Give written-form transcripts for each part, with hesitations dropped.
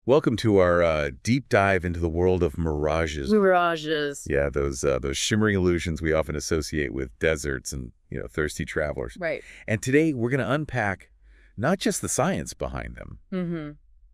Welcome to our deep dive into the world of mirages. Mirages. Yeah, those shimmering illusions we often associate with deserts and, thirsty travelers. Right. And today we're going to unpack not just the science behind them, Mm-hmm.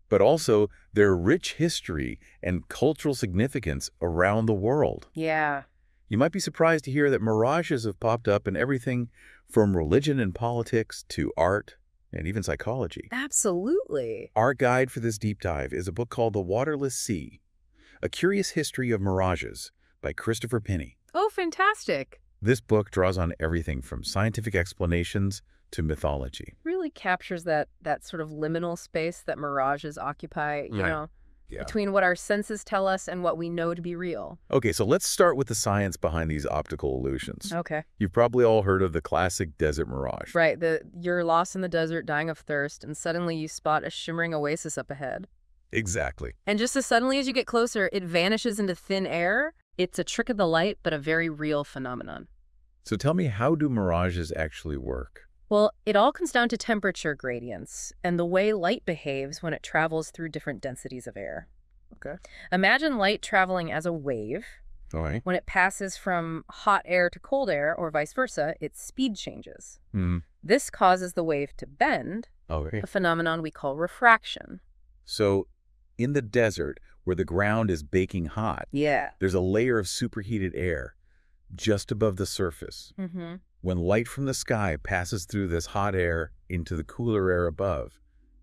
but also their rich history and cultural significance around the world. Yeah. You might be surprised to hear that mirages have popped up in everything from religion and politics to art and even psychology. Absolutely. Our guide for this deep dive is a book called The Waterless Sea, A Curious History of Mirages by Christopher Pinney. Oh, fantastic. This book draws on everything from scientific explanations to mythology. Really captures that sort of liminal space that mirages occupy, Yeah. between what our senses tell us and what we know to be real. Okay, so let's start with the science behind these optical illusions. Okay. You've probably all heard of the classic desert mirage. Right. You're lost in the desert, dying of thirst, and suddenly you spot a shimmering oasis up ahead. Exactly. And just as suddenly as you get closer, it vanishes into thin air. It's a trick of the light, but a very real phenomenon. So tell me, how do mirages actually work? Well, it all comes down to temperature gradients and the way light behaves when it travels through different densities of air. Okay. Imagine light traveling as a wave. All right. When it passes from hot air to cold air, or vice versa, its speed changes. Hmm. This causes the wave to bend, Okay. a phenomenon we call refraction. So in the desert, where the ground is baking hot, Yeah. there's a layer of superheated air just above the surface. Mm-hmm. When light from the sky passes through this hot air into the cooler air above,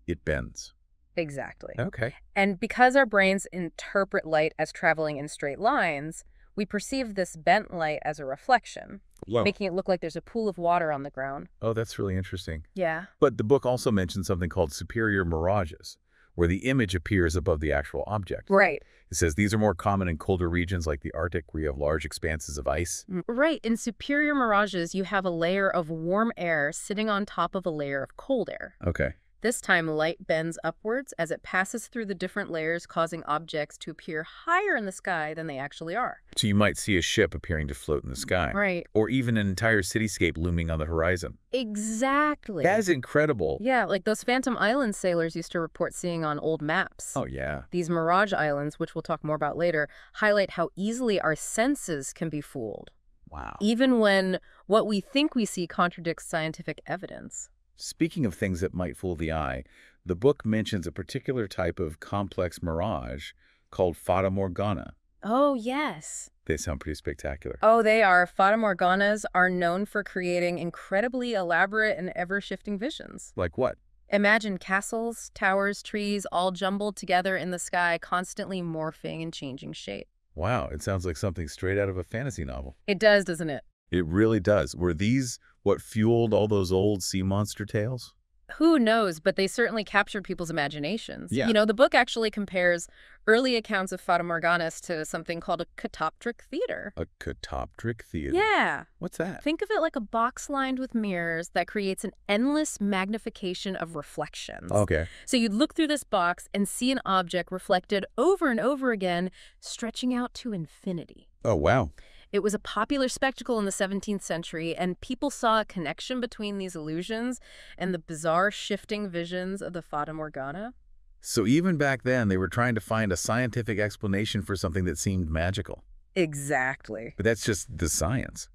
it bends. Exactly. Okay. And because our brains interpret light as traveling in straight lines, we perceive this bent light as a reflection, Whoa. making it look like there's a pool of water on the ground. Oh, that's really interesting. Yeah. But the book also mentions something called superior mirages, where the image appears above the actual object. Right. It says these are more common in colder regions like the Arctic, where you have large expanses of ice. Right. In superior mirages, you have a layer of warm air sitting on top of a layer of cold air. Okay. This time, light bends upwards as it passes through the different layers, causing objects to appear higher in the sky than they actually are. So you might see a ship appearing to float in the sky. Right. Or even an entire cityscape looming on the horizon. Exactly. That is incredible. Yeah, like those Phantom Island sailors used to report seeing on old maps. Oh, yeah. These mirage islands, which we'll talk more about later, highlight how easily our senses can be fooled, Wow. even when what we think we see contradicts scientific evidence. Speaking of things that might fool the eye, the book mentions a particular type of complex mirage called Fata Morgana. Oh, yes. They sound pretty spectacular. Oh, they are. Fata Morganas are known for creating incredibly elaborate and ever-shifting visions. Like what? Imagine castles, towers, trees, all jumbled together in the sky, constantly morphing and changing shape. Wow, it sounds like something straight out of a fantasy novel. It does, doesn't it? It really does. Were these what fueled all those old sea monster tales? Who knows, but they certainly captured people's imaginations. Yeah. The book actually compares early accounts of Fata Morganas to something called a catoptric theater. A catoptric theater? Yeah. What's that? Think of it like a box lined with mirrors that creates an endless magnification of reflections. Okay. So you'd look through this box and see an object reflected over and over again, stretching out to infinity. Oh, wow. It was a popular spectacle in the 17th century, and people saw a connection between these illusions and the bizarre shifting visions of the Fata Morgana. So even back then, they were trying to find a scientific explanation for something that seemed magical. Exactly. But that's just the science.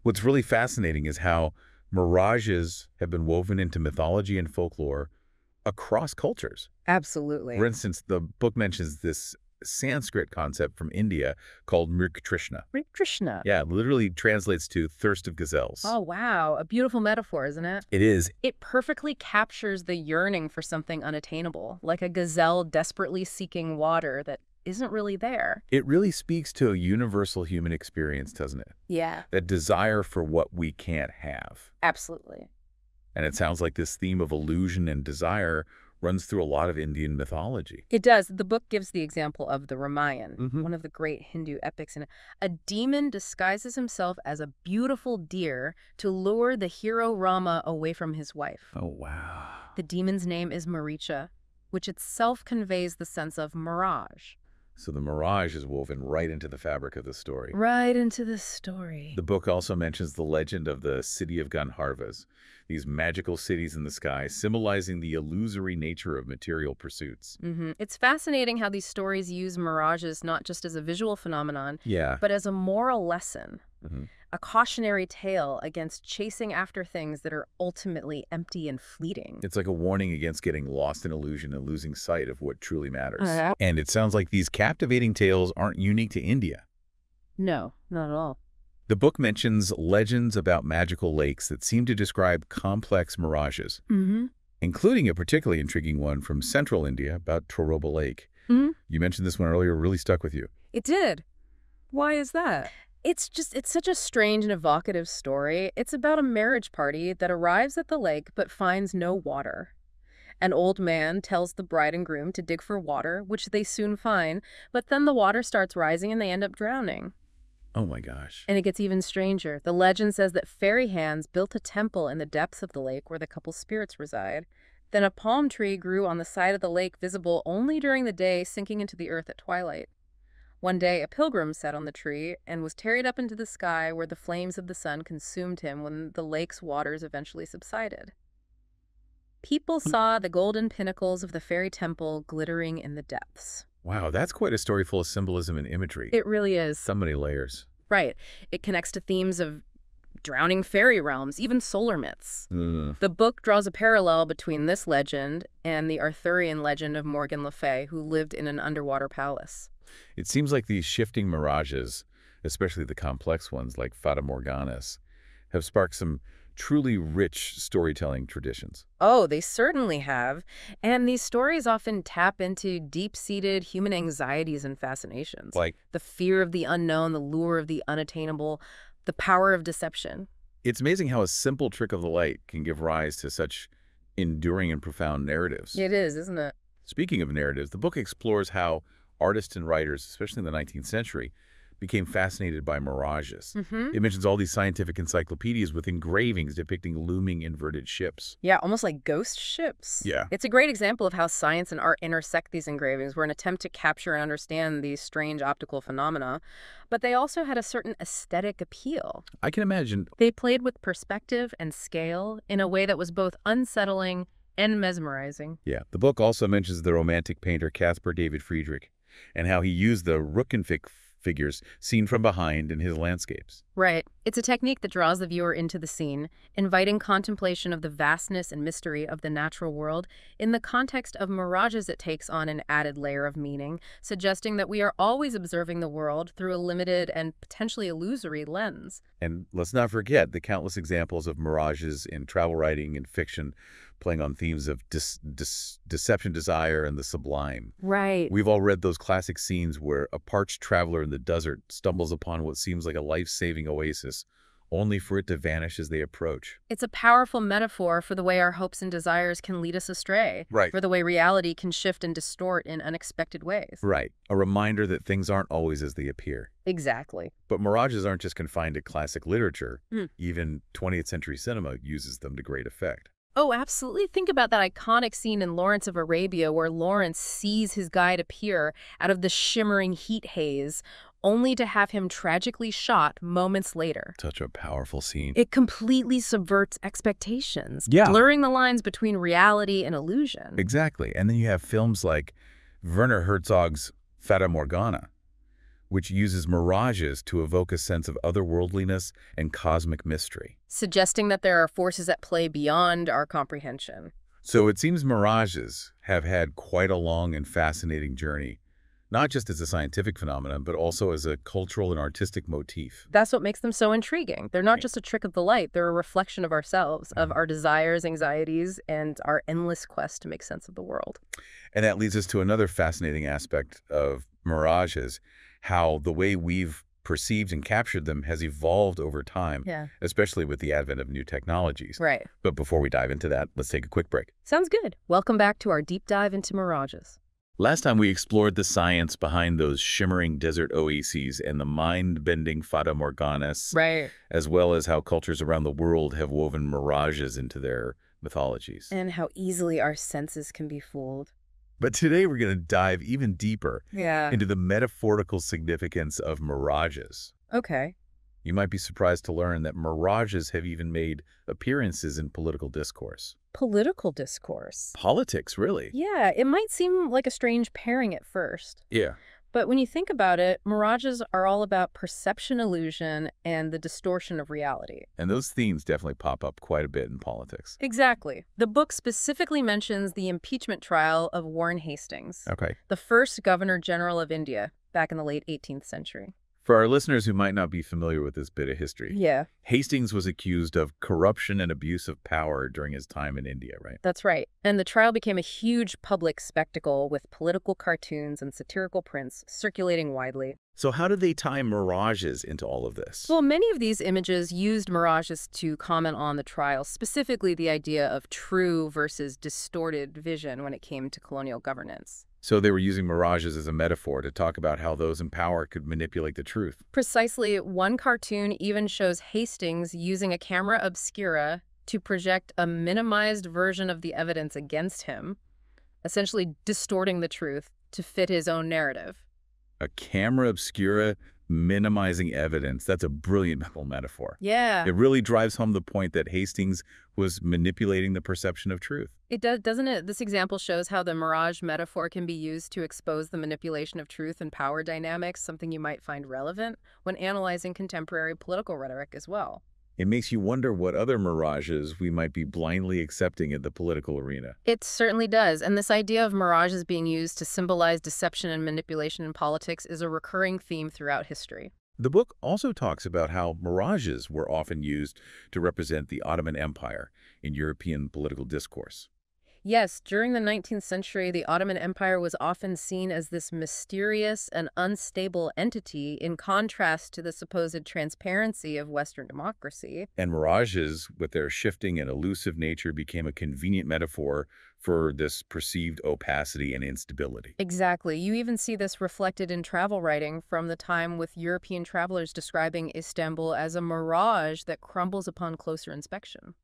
What's really fascinating is how mirages have been woven into mythology and folklore across cultures. Absolutely. For instance, the book mentions this Sanskrit concept from India called Mrigatrishna. Krishna. Yeah, it literally translates to thirst of gazelles. Oh, wow. A beautiful metaphor, isn't it? It is. It perfectly captures the yearning for something unattainable, like a gazelle desperately seeking water that isn't really there. It really speaks to a universal human experience, doesn't it? Yeah, That desire for what we can't have. absolutely. And it sounds like this theme of illusion and desire runs through a lot of Indian mythology. It does. The book gives the example of the Ramayana, Mhm. one of the great Hindu epics. And a demon disguises himself as a beautiful deer to lure the hero Rama away from his wife. Oh, wow. The demon's name is Maricha, which itself conveys the sense of mirage. So the mirage is woven right into the fabric of the story. Right into the story. The book also mentions the legend of the city of Gandharvas, these magical cities in the sky, symbolizing the illusory nature of material pursuits. It's fascinating how these stories use mirages not just as a visual phenomenon, Yeah. but as a moral lesson, Mhm. a cautionary tale against chasing after things that are ultimately empty and fleeting. It's like a warning against getting lost in illusion and losing sight of what truly matters. Uh-huh. And it sounds like these captivating tales aren't unique to India. No, not at all. The book mentions legends about magical lakes that seem to describe complex mirages, including a particularly intriguing one from central India about Toroba Lake. You mentioned this one earlier, really stuck with you. It did. Why is that? It's such a strange and evocative story. It's about a marriage party that arrives at the lake but finds no water. An old man tells the bride and groom to dig for water, which they soon find, but then the water starts rising and they end up drowning. Oh my gosh. And it gets even stranger. The legend says that fairy hands built a temple in the depths of the lake where the couple's spirits reside. Then a palm tree grew on the side of the lake, visible only during the day, sinking into the earth at twilight. One day, a pilgrim sat on the tree and was carried up into the sky where the flames of the sun consumed him when the lake's waters eventually subsided. People saw the golden pinnacles of the fairy temple glittering in the depths. Wow, that's quite a story full of symbolism and imagery. It really is. So many layers. Right. It connects to themes of drowning fairy realms, even solar myths. The book draws a parallel between this legend and the Arthurian legend of Morgan Le Fay, who lived in an underwater palace. It seems like these shifting mirages, especially the complex ones like Fata Morganas, have sparked some truly rich storytelling traditions. Oh, they certainly have. And these stories often tap into deep-seated human anxieties and fascinations. Like, the fear of the unknown, the lure of the unattainable, the power of deception. it's amazing how a simple trick of the light can give rise to such enduring and profound narratives. It is, isn't it? Speaking of narratives, the book explores how artists and writers, especially in the 19th century, became fascinated by mirages. It mentions all these scientific encyclopedias with engravings depicting looming inverted ships. Yeah, almost like ghost ships. Yeah. It's a great example of how science and art intersect. These engravings were an attempt to capture and understand these strange optical phenomena, but they also had a certain aesthetic appeal. I can imagine. They played with perspective and scale in a way that was both unsettling and mesmerizing. Yeah. The book also mentions the Romantic painter Caspar David Friedrich and how he used the Rückenblick figures seen from behind in his landscapes. Right. It's a technique that draws the viewer into the scene, inviting contemplation of the vastness and mystery of the natural world. In the context of mirages, it takes on an added layer of meaning, suggesting that we are always observing the world through a limited and potentially illusory lens. And let's not forget the countless examples of mirages in travel writing and fiction, playing on themes of deception, desire, and the sublime. Right. We've all read those classic scenes where a parched traveler in the desert stumbles upon what seems like a life-saving oasis, only for it to vanish as they approach. It's a powerful metaphor for the way our hopes and desires can lead us astray. Right. For the way reality can shift and distort in unexpected ways. Right. A reminder that things aren't always as they appear. Exactly. But mirages aren't just confined to classic literature. Even 20th century cinema uses them to great effect. Oh, absolutely. Think about that iconic scene in Lawrence of Arabia where Lawrence sees his guide appear out of the shimmering heat haze, only to have him tragically shot moments later. Such a powerful scene. It completely subverts expectations, Yeah. blurring the lines between reality and illusion. Exactly. And then you have films like Werner Herzog's Fata Morgana, which uses mirages to evoke a sense of otherworldliness and cosmic mystery. Suggesting that there are forces at play beyond our comprehension. So it seems mirages have had quite a long and fascinating journey, not just as a scientific phenomenon, but also as a cultural and artistic motif. That's what makes them so intriguing. They're not just a trick of the light. They're a reflection of ourselves, of our desires, anxieties, and our endless quest to make sense of the world. And that leads us to another fascinating aspect of mirages, how the way we've perceived and captured them has evolved over time, especially with the advent of new technologies. Right. But before we dive into that, let's take a quick break. Sounds good. Welcome back to our deep dive into mirages. Last time we explored the science behind those shimmering desert oases and the mind-bending Fata Morganas, Right. as well as how cultures around the world have woven mirages into their mythologies. And how easily our senses can be fooled. But today we're going to dive even deeper Yeah. into the metaphorical significance of mirages. Okay. You might be surprised to learn that mirages have even made appearances in political discourse. Political discourse. Politics, really. Yeah, it might seem like a strange pairing at first. Yeah. But when you think about it, mirages are all about perception illusion and the distortion of reality. And those themes definitely pop up quite a bit in politics. Exactly. The book specifically mentions the impeachment trial of Warren Hastings, Okay. the first Governor General of India back in the late 18th century. For our listeners who might not be familiar with this bit of history, Yeah, Hastings was accused of corruption and abuse of power during his time in India, right? that's right. And the trial became a huge public spectacle with political cartoons and satirical prints circulating widely. So how did they tie mirages into all of this? Well, many of these images used mirages to comment on the trial, specifically the idea of true versus distorted vision when it came to colonial governance. So they were using mirages as a metaphor to talk about how those in power could manipulate the truth. Precisely, one cartoon even shows Hastings using a camera obscura to project a minimized version of the evidence against him, essentially distorting the truth to fit his own narrative. A camera obscura minimizing evidence. That's a brilliant mental metaphor. Yeah. It really drives home the point that Hastings was manipulating the perception of truth. It does, doesn't it? This example shows how the mirage metaphor can be used to expose the manipulation of truth and power dynamics, something you might find relevant when analyzing contemporary political rhetoric as well. It makes you wonder what other mirages we might be blindly accepting in the political arena. It certainly does, and this idea of mirages being used to symbolize deception and manipulation in politics is a recurring theme throughout history. The book also talks about how mirages were often used to represent the Ottoman Empire in European political discourse. Yes, during the 19th century, the Ottoman Empire was often seen as this mysterious and unstable entity in contrast to the supposed transparency of Western democracy. And mirages, with their shifting and elusive nature, became a convenient metaphor for this perceived opacity and instability. Exactly. You even see this reflected in travel writing from the time with European travelers describing Istanbul as a mirage that crumbles upon closer inspection.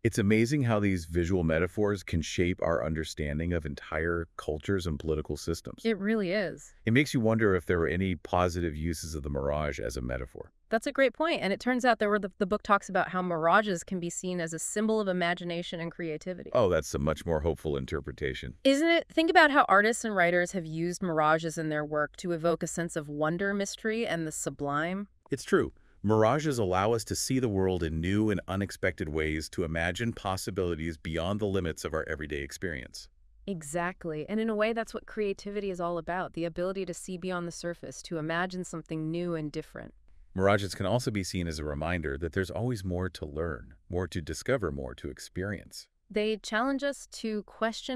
It's amazing how these visual metaphors can shape our understanding of entire cultures and political systems. It really is. It makes you wonder if there were any positive uses of the mirage as a metaphor. That's a great point. And it turns out the book talks about how mirages can be seen as a symbol of imagination and creativity. Oh, that's a much more hopeful interpretation. Isn't it? Think about how artists and writers have used mirages in their work to evoke a sense of wonder, mystery, and the sublime. It's true. Mirages allow us to see the world in new and unexpected ways, to imagine possibilities beyond the limits of our everyday experience. Exactly. And in a way, that's what creativity is all about, the ability to see beyond the surface, to imagine something new and different. Mirages can also be seen as a reminder that there's always more to learn, more to discover, more to experience. They challenge us to question